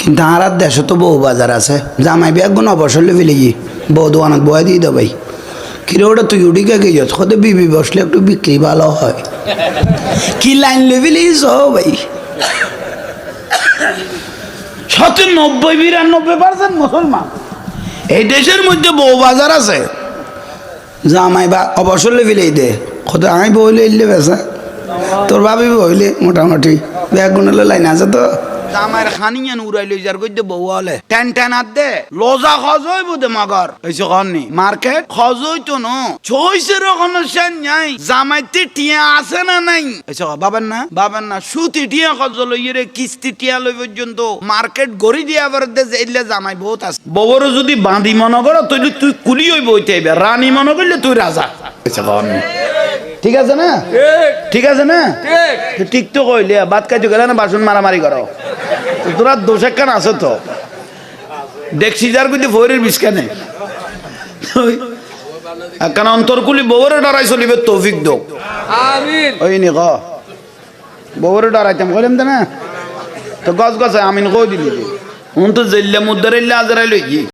কিন্তু আর দেশে তো বউ বাজার আছে জামাই বিয়া গুণ অবসর ফেলে গিয়ে বউ দোয়ানক বয়া দিয়ে দাও ভাই কিরে ওটা তুই উঠিকে গিয়ে খোদে বিবি বসলে একটু বিক্রি ভালো হয় কি লাইন লেভেলিস ভাই 90-92% মুসলমান এই দেশের মধ্যে বউ বাজার আছে জামাই বা অবসর লেভেলেই দে খোদে আমি বইলে এলে বেসা তোর ভাবি বইলে মোটামুটি ব্যাগ গুণলে লাইন আছে তো জামাইর খানিয়ান উড়াই লই যার কইতে বউ হলে টেন টেন আদ দে লজা খজই বুদে মগর হইছে কননি মার্কেট খজই তো ন চইছের কোন সেন নাই জামাইতে টিয়া আছে না নাই হইছে বাবার না সুতি টিয়া খজ লইরে কিস্তি টিয়া লই পর্যন্ত মার্কেট গড়ি দিয়া আবার দে এলে জামাই বহুত আছে বউর যদি বাঁধি মনে কর তুই কুলি হই বইতে আইবে রানী মনে করলে তুই রাজা হইছে কননি ঠিক আছে না ঠিক আছে না ঠিক তো কইলে ভাত খাইতে গেলে না বাসন মারামারি করো তোরা দোষ একখান আছে তো দেখছি যার কিন্তু ভৈরের বিষখানে একখান অন্তরকুলি বউরে ডরাই চলিবে তৌফিক দো ওই নি ক বউরে ডরাইতাম কইলাম তো না তো গছ গছ আমিন কই দিলি তো জেল্লা মুদ্দার আজরাই লই